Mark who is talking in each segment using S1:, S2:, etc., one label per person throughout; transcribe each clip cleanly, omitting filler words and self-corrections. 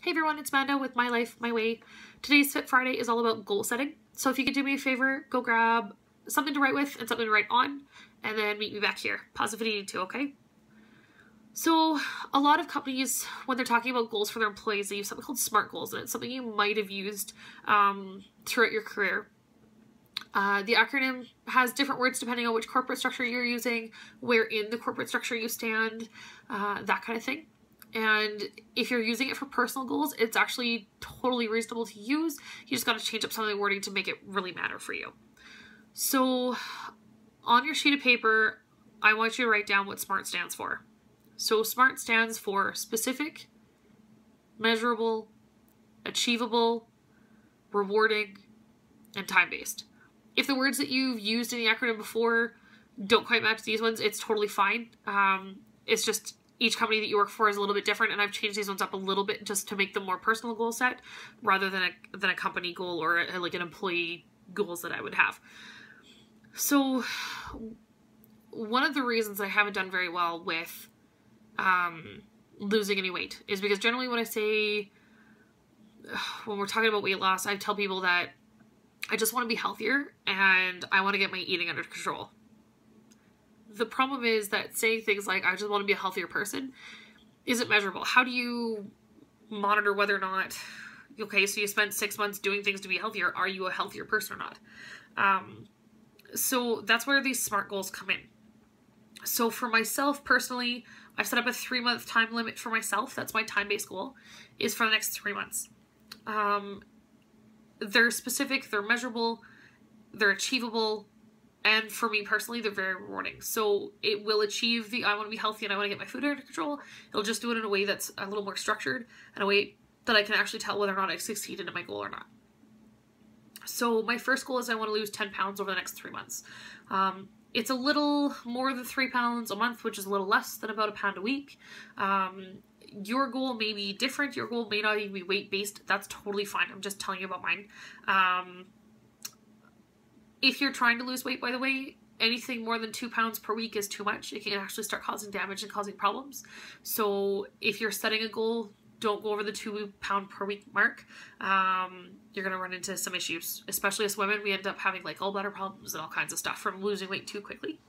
S1: Hey everyone, it's Manda with My Life, My Way. Today's Fit Friday is all about goal setting. So if you could do me a favor, go grab something to write with and something to write on, and then meet me back here. Pause if you need to, okay? So a lot of companies, when they're talking about goals for their employees, they use something called SMART goals, and it's something you might have used throughout your career. The acronym has different words depending on which corporate structure you're using, where in the corporate structure you stand, that kind of thing. And if you're using it for personal goals, it's actually totally reasonable to use. You just got to change up some of the wording to make it really matter for you. So on your sheet of paper, I want you to write down what SMART stands for. So SMART stands for specific, measurable, achievable, rewarding, and time-based. If the words that you've used in the acronym before don't quite match these ones, it's totally fine. It's just each company that you work for is a little bit different, and I've changed these ones up a little bit just to make them more personal goal set rather than a company goal or like an employee goals that I would have. So one of the reasons I haven't done very well with losing any weight is because generally when we're talking about weight loss, I tell people that I just want to be healthier and I want to get my eating under control. The problem is that saying things like, I just want to be a healthier person, isn't measurable. How do you monitor whether or not, okay, so you spent 6 months doing things to be healthier, are you a healthier person or not? So that's where these SMART goals come in. So for myself personally, I've set up a 3-month time limit for myself. That's my time-based goal, is for the next 3 months. They're specific, they're measurable, they're achievable, and for me personally, they're very rewarding. So it will achieve the I want to be healthy and I want to get my food under control. It'll just do it in a way that's a little more structured and a way that I can actually tell whether or not I succeeded in my goal or not. So my first goal is I want to lose 10 pounds over the next 3 months. It's a little more than 3 pounds a month, which is a little less than about 1 pound a week. Your goal may be different. Your goal may not even be weight-based. That's totally fine. I'm just telling you about mine. If you're trying to lose weight, by the way, anything more than 2 pounds per week is too much. It can actually start causing damage and causing problems. So if you're setting a goal, don't go over the 2 pound per week mark. You're going to run into some issues, especially as women. We end up having like gallbladder problems and all kinds of stuff from losing weight too quickly.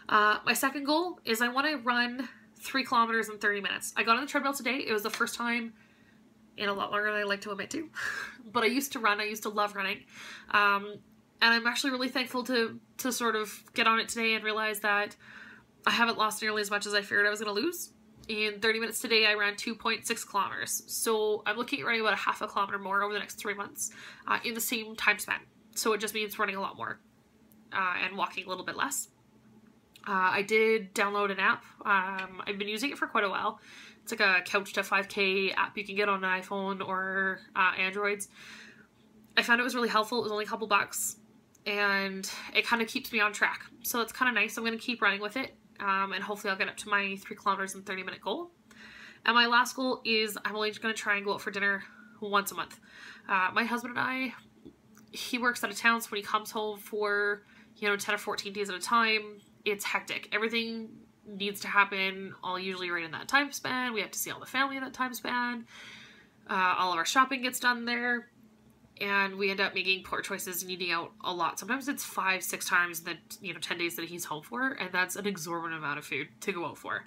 S1: My second goal is I want to run 3 kilometers in 30 minutes. I got on the treadmill today. It was the first time in a lot longer than I like to admit to, but I used to run. I used to love running. And I'm actually really thankful to sort of get on it today and realize that I haven't lost nearly as much as I feared I was going to lose. In 30 minutes today, I ran 2.6 kilometers. So I'm looking at running about a half a kilometer more over the next 3 months in the same time span. So it just means running a lot more and walking a little bit less. I did download an app. I've been using it for quite a while. It's like a Couch to 5K app you can get on an iPhone or Androids. I found it was really helpful. It was only a couple bucks and it kind of keeps me on track. So it's kind of nice. I'm going to keep running with it and hopefully I'll get up to my 3 kilometers in 30-minute goal. And my last goal is I'm only going to try and go out for dinner once a month. My husband and I, he works out of town, so when he comes home for, 10 or 14 days at a time, it's hectic. Everything needs to happen all usually right in that time span. We have to see all the family in that time span. All of our shopping gets done there. And we end up making poor choices and eating out a lot. Sometimes it's 5-6 times in the 10 days that he's home for, and that's an exorbitant amount of food to go out for.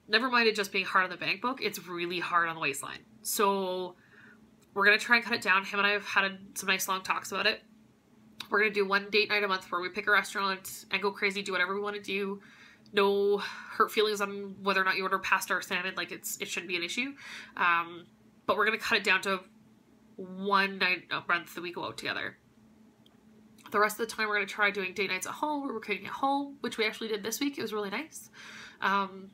S1: Never mind it just being hard on the bank book, it's really hard on the waistline. So we're going to try and cut it down. Him and I have had some nice long talks about it. We're going to do 1 date night a month where we pick a restaurant and go crazy, do whatever we want to do. No hurt feelings on whether or not you order pasta or salmon. Like it shouldn't be an issue. But we're going to cut it down to 1 night a month that we go out together. The rest of the time we're going to try doing date nights at home where we're cooking at home, which we actually did this week. It was really nice. And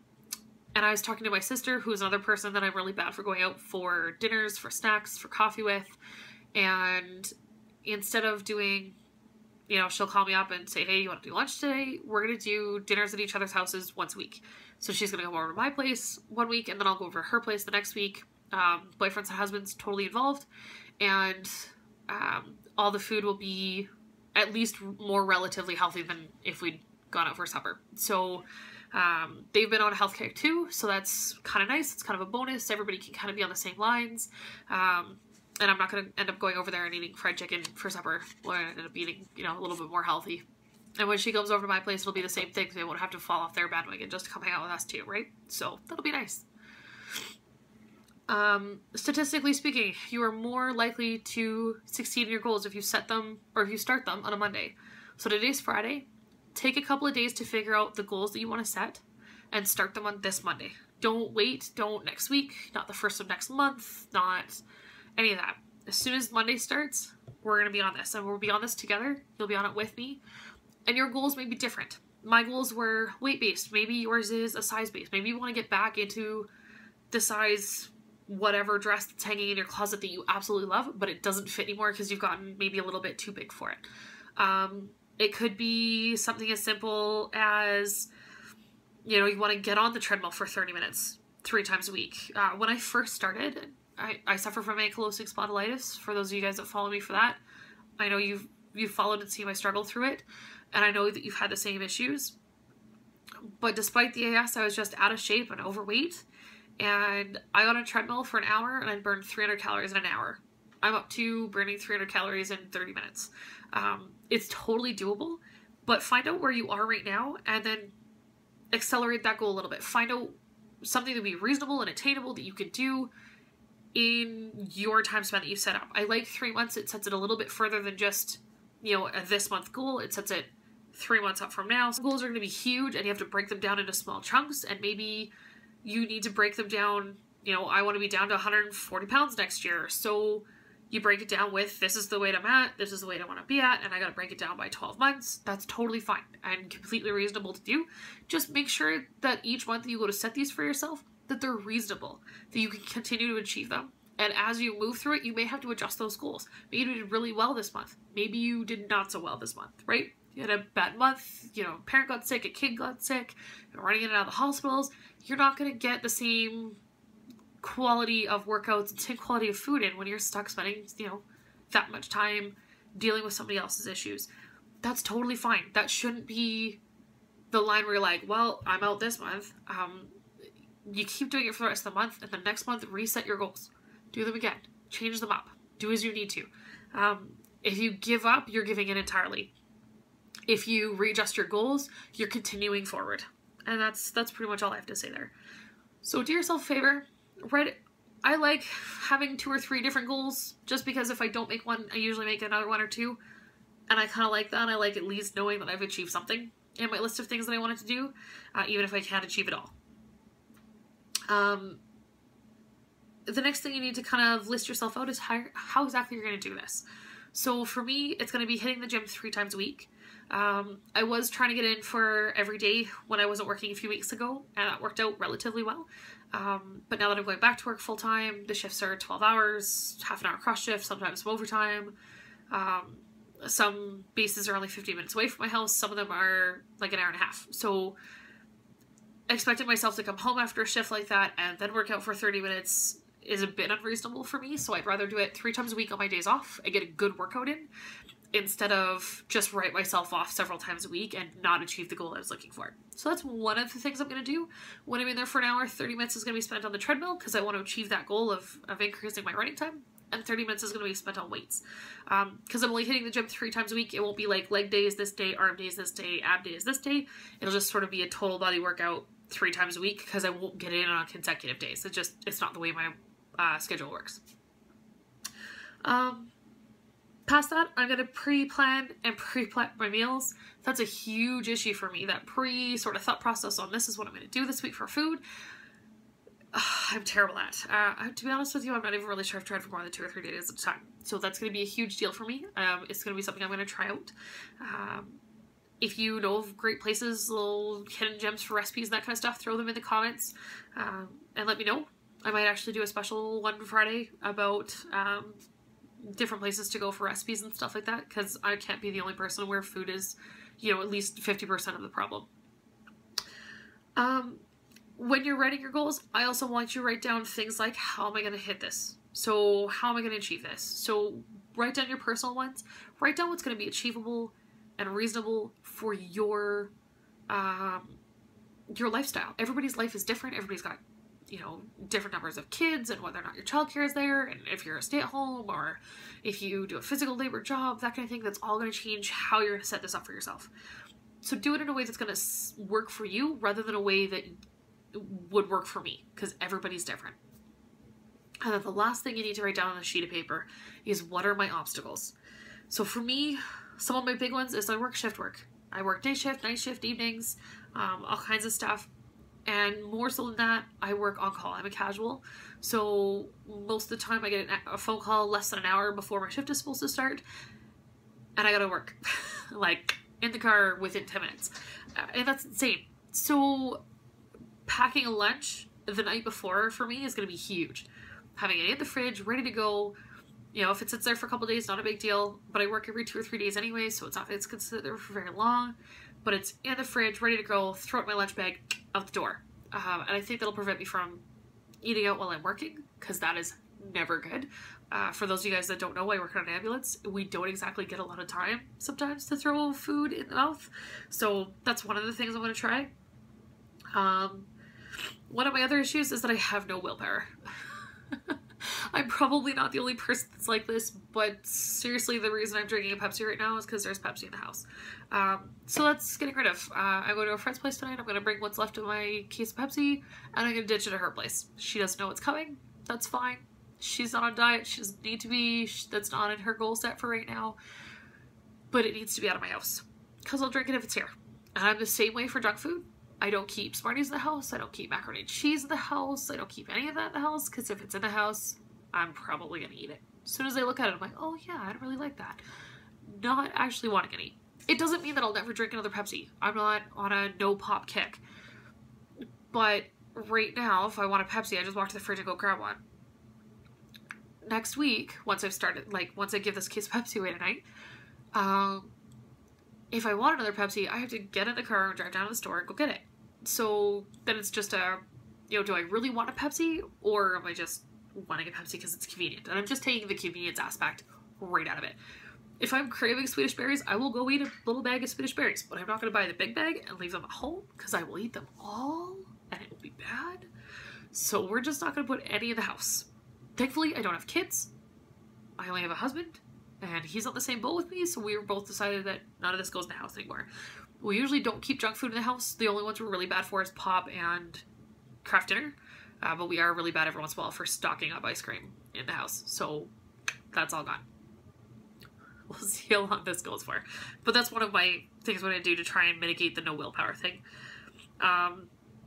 S1: I was talking to my sister, who's another person that I'm really bad for going out for dinners, for snacks, for coffee with. And instead of doing, she'll call me up and say, hey, you want to do lunch today? We're going to do dinners at each other's houses once a week. So she's going to come over to my place 1 week and then I'll go over to her place the next week. Boyfriends and husbands totally involved, and all the food will be at least more relatively healthy than if we'd gone out for supper. So They've been on a health kick too, so that's kind of nice. It's kind of a bonus. Everybody can kind of be on the same lines. And I'm not going to end up going over there and eating fried chicken for supper. We're going to end up eating, you know, a little bit more healthy. And when she comes over to my place, it'll be the same thing. They won't have to fall off their bandwagon just to come hang out with us too, right? So that'll be nice. Statistically speaking, you are more likely to succeed in your goals if you set them or if you start them on a Monday. So today's Friday. Take a couple of days to figure out the goals that you want to set and start them on this Monday. Don't wait. Don't next week. Not the first of next month. Not any of that. As soon as Monday starts, we're going to be on this. And we'll be on this together. You'll be on it with me. And your goals may be different. My goals were weight-based. Maybe yours is a size-based. Maybe you want to get back into the size whatever dress that's hanging in your closet that you absolutely love, but it doesn't fit anymore because you've gotten maybe a little bit too big for it. It could be something as simple as, you know, you want to get on the treadmill for 30 minutes 3 times a week. When I first started, I suffer from ankylosing spondylitis. For those of you guys that follow me for that, I know you've followed and seen my struggle through it, and I know that you've had the same issues. But despite the AS, I was just out of shape and overweight, and I got on a treadmill for an hour and I burned 300 calories in an hour. I'm up to burning 300 calories in 30 minutes. It's totally doable, but find out where you are right now and then accelerate that goal a little bit. Find out something to be reasonable and attainable that you can do in your time span that you set up. I like 3 months. It sets it a little bit further than just, you know, a this month goal. It sets it 3 months up from now. Some goals are going to be huge and you have to break them down into small chunks, and maybe you need to break them down. You know, I want to be down to 140 pounds next year. So you break it down with, this is the weight I'm at, this is the weight I want to be at, and I got to break it down by 12 months. That's totally fine and completely reasonable to do. Just make sure that each month that you go to set these for yourself, that they're reasonable, that you can continue to achieve them. And as you move through it, you may have to adjust those goals. Maybe you did really well this month. Maybe you did not so well this month, right? You had a bad month, you know, a parent got sick, a kid got sick, you're running in and out of the hospitals. You're not going to get the same quality of workouts and same quality of food in when you're stuck spending, you know, that much time dealing with somebody else's issues. That's totally fine. That shouldn't be the line where you're like, well, I'm out this month. You keep doing it for the rest of the month, and the next month reset your goals. Do them again. Change them up. Do as you need to. If you give up, you're giving in entirely. If you readjust your goals, you're continuing forward. And that's pretty much all I have to say there. So do yourself a favor. I like having 2 or 3 different goals, just because if I don't make one, I usually make another 1 or 2. And I kind of like that. I like at least knowing that I've achieved something in my list of things that I wanted to do, even if I can't achieve it all. The next thing you need to kind of list yourself out is how exactly you're going to do this. So for me, it's going to be hitting the gym 3 times a week. I was trying to get in for every day when I wasn't working a few weeks ago, and that worked out relatively well. But now that I'm going back to work full time, the shifts are 12 hours, half an hour cross shift, sometimes some overtime. Some bases are only 15 minutes away from my house. Some of them are like an hour and a half. So expecting myself to come home after a shift like that and then work out for 30 minutes is a bit unreasonable for me. So I'd rather do it 3 times a week on my days off and get a good workout in, instead of just write myself off several times a week and not achieve the goal I was looking for. So that's one of the things I'm going to do. When I'm in there for an hour, 30 minutes is going to be spent on the treadmill because I want to achieve that goal of increasing my running time. And 30 minutes is going to be spent on weights. Because I'm only hitting the gym 3 times a week. It won't be like leg days this day, arm days this day, ab days this day. It'll just sort of be a total body workout 3 times a week because I won't get in on consecutive days. It's not the way my schedule works. Past that, I'm going to pre-plan and pre-prep my meals. That's a huge issue for me, that sort of thought process on this is what I'm going to do this week for food. I'm terrible at. To be honest with you, I'm not even really sure I've tried for more than 2 or 3 days at a time. So that's going to be a huge deal for me. It's going to be something I'm going to try out. If you know of great places, little hidden gems for recipes and that kind of stuff, throw them in the comments and let me know. I might actually do a special one Friday about different places to go for recipes and stuff like that, because I can't be the only person where food is, you know, at least 50% of the problem. When you're writing your goals, I also want you to write down things like, how am I going to hit this? So how am I going to achieve this? So write down your personal ones. Write down what's going to be achievable and reasonable for your your lifestyle. Everybody's life is different. Everybody's got, you know, different numbers of kids, and whether or not your childcare is there, and if you're a stay-at-home or if you do a physical labor job, that kind of thing. That's all going to change how you're going to set this up for yourself. So do it in a way that's going to work for you rather than a way that would work for me, because everybody's different. And then the last thing you need to write down on a sheet of paper is, what are my obstacles? So for me, some of my big ones is I work shift work. I work day shift, night shift, evenings, all kinds of stuff. And more so than that, I work on call. I'm a casual. So most of the time I get a phone call less than an hour before my shift is supposed to start. And I gotta work. Like, in the car within 10 minutes. And that's insane. So packing a lunch the night before for me is going to be huge. Having it in the fridge, ready to go. You know, if it sits there for a couple of days, not a big deal. But I work every 2 or 3 days anyway, so it's going to sit there for very long. But it's in the fridge, ready to go. Throw it in my lunch bag, out the door. And I think that'll prevent me from eating out while I'm working, because that is never good. For those of you guys that don't know, I work on an ambulance. We don't exactly get a lot of time sometimes to throw food in the mouth. So that's one of the things I'm going to try. One of my other issues is that I have no willpower. I'm probably not the only person that's like this, but seriously, the reason I'm drinking a Pepsi right now is because there's Pepsi in the house. So that's getting rid of. I go to a friend's place tonight. I'm going to bring what's left of my case of Pepsi, and I'm going to ditch it at her place. She doesn't know what's coming. That's fine. She's not on diet. She doesn't need to be. That's not in her goal set for right now. But it needs to be out of my house, because I'll drink it if it's here. And I'm the same way for junk food. I don't keep Smarties in the house. I don't keep macaroni and cheese in the house. I don't keep any of that in the house, because if it's in the house, I'm probably going to eat it. As soon as I look at it, I'm like, oh yeah, I don't really like that. Not actually wanting any. It doesn't mean that I'll never drink another Pepsi. I'm not on a no pop kick. But right now, if I want a Pepsi, I just walk to the fridge and go grab one. Next week, once I've started, like, once I give this case of Pepsi away tonight, if I want another Pepsi, I have to get in the car and drive down to the store and go get it. So then it's just a, you know, do I really want a Pepsi, or am I just wanting a Pepsi because it's convenient? And I'm just taking the convenience aspect right out of it. If I'm craving Swedish berries, I will go eat a little bag of Swedish berries, but I'm not going to buy the big bag and leave them at home, because I will eat them all and it will be bad. So we're just not going to put any in the house. Thankfully, I don't have kids. I only have a husband, and he's on the same boat with me, so we were both decided that none of this goes in the house anymore. We usually don't keep junk food in the house. The only ones we're really bad for is pop and craft dinner, but we are really bad every once in a while for stocking up ice cream in the house, so that's all gone. We'll see how long this goes for. But that's one of my things I'm going to do to try and mitigate the no willpower thing.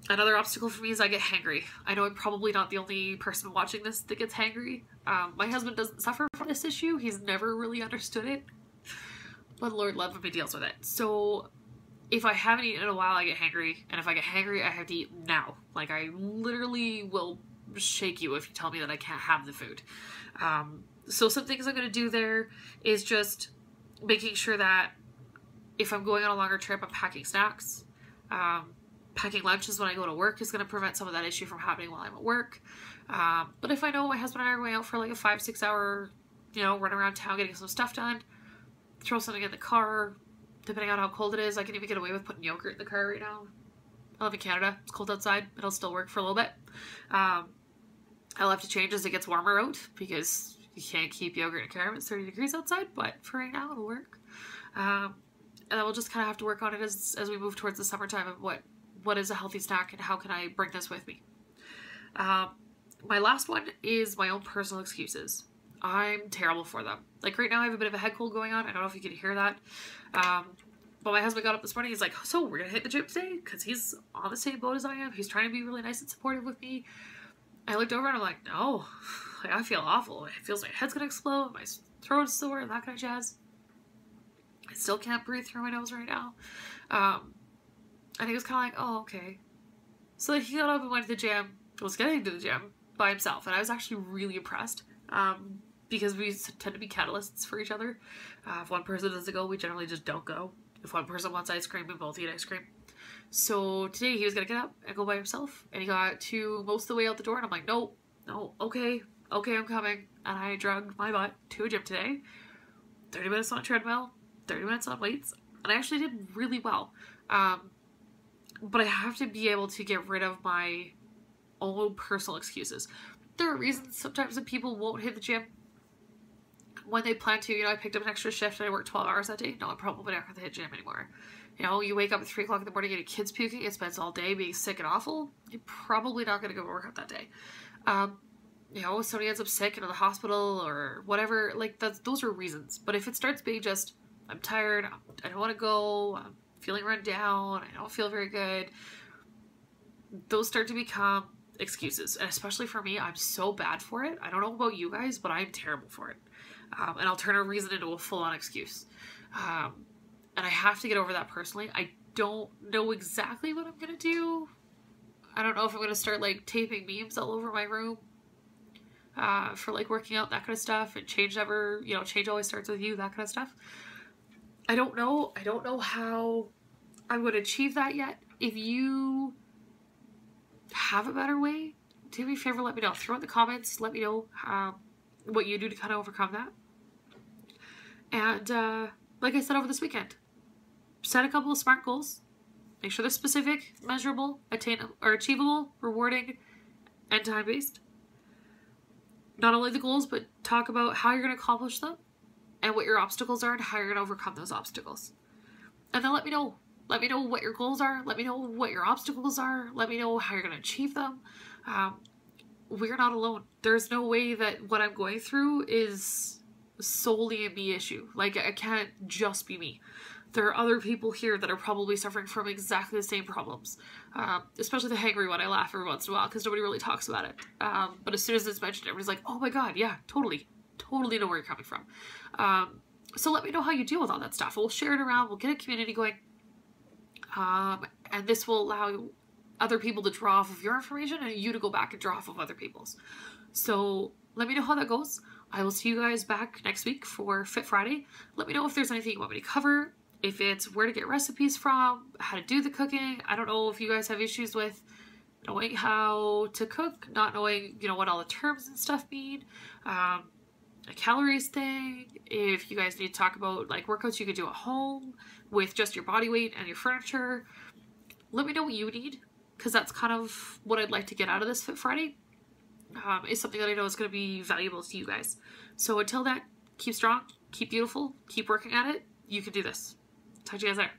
S1: Another obstacle for me is I get hangry. I know I'm probably not the only person watching this that gets hangry. My husband doesn't suffer from this issue. He's never really understood it. But Lord love him, he deals with it. So if I haven't eaten in a while, I get hangry. And if I get hangry, I have to eat now. Like, I literally will shake you if you tell me that I can't have the food. So some things I'm going to do there is just making sure that if I'm going on a longer trip, I'm packing snacks. Packing lunches when I go to work is going to prevent some of that issue from happening while I'm at work. But if I know my husband and I are going out for like a 5-6 hour, you know, run around town getting some stuff done, throw something in the car, depending on how cold it is. I can even get away with putting yogurt in the car right now. I live in Canada. It's cold outside. It'll still work for a little bit. I'll have to change as it gets warmer out, because you can't keep yogurt in a car when it's 30 degrees outside, but for right now it'll work. And then we'll just kind of have to work on it as we move towards the summertime of what is a healthy snack and how can I bring this with me. My last one is my own personal excuses. I'm terrible for them. Like right now I have a bit of a head cold going on. I don't know if you can hear that. But my husband got up this morning. He's like, so we're going to hit the gym today? Because he's on the same boat as I am. He's trying to be really nice and supportive with me. I looked over and I'm like, no, like, I feel awful. It feels like my head's going to explode. My throat's sore and that kind of jazz. I still can't breathe through my nose right now. And he was kind of like, oh, okay. So he got up and went to the gym, was getting to the gym by himself. And I was actually really impressed, because we tend to be catalysts for each other. If one person doesn't go, we generally just don't go. If one person wants ice cream, we both eat ice cream. So today he was going to get up and go by himself. And he got to most of the way out the door. And I'm like, no, okay, I'm coming. And I dragged my butt to a gym today. 30 minutes on a treadmill, 30 minutes on weights. And I actually did really well. but I have to be able to get rid of my own personal excuses. There are reasons sometimes that people won't hit the gym when they plan to. You know, I picked up an extra shift and I worked 12 hours that day. No, I'm probably not going to hit gym anymore. You know, you wake up at 3 o'clock in the morning and your kid's puking, it spends all day being sick and awful. You're probably not going to go work out that day. You know, somebody ends up sick and in the hospital or whatever, like those are reasons. But if it starts being just, I'm tired, I don't want to go, I'm feeling run down, I don't feel very good, those start to become excuses. And especially for me, I'm so bad for it. I don't know about you guys, but I'm terrible for it. And I'll turn a reason into a full-on excuse. And I have to get over that personally. I don't know exactly what I'm going to do. I don't know if I'm going to start like taping memes all over my room for like working out, that kind of stuff. And change always starts with you, that kind of stuff. I don't know. I don't know how I'm going to achieve that yet. If you have a better way, do me a favor, let me know. Throw in the comments. Let me know what you do to kind of overcome that. And like I said over this weekend, set a couple of SMART goals. Make sure they're specific, measurable, achievable, rewarding, and time-based. Not only the goals, but talk about how you're going to accomplish them and what your obstacles are and how you're going to overcome those obstacles. And then let me know. Let me know what your goals are. Let me know what your obstacles are. Let me know how you're going to achieve them. We're not alone. There's no way that what I'm going through is solely a me issue. Like, it can't just be me. There are other people here that are probably suffering from exactly the same problems. Especially the hangry one. I laugh every once in a while because nobody really talks about it. But as soon as it's mentioned, everybody's like, oh my god, yeah, totally. Totally know where you're coming from. So let me know how you deal with all that stuff. We'll share it around. We'll get a community going. And this will allow other people to draw off of your information and you to go back and draw off of other people's. So let me know how that goes. I will see you guys back next week for Fit Friday. Let me know if there's anything you want me to cover. If it's where to get recipes from, how to do the cooking. I don't know if you guys have issues with knowing how to cook, not knowing, what all the terms and stuff mean. A calories thing. If you guys need to talk about like workouts you could do at home with just your body weight and your furniture, let me know what you need, because that's kind of what I'd like to get out of this Fit Friday. Is something that I know is going to be valuable to you guys. So until then, keep strong, keep beautiful, keep working at it. You can do this. Talk to you guys later.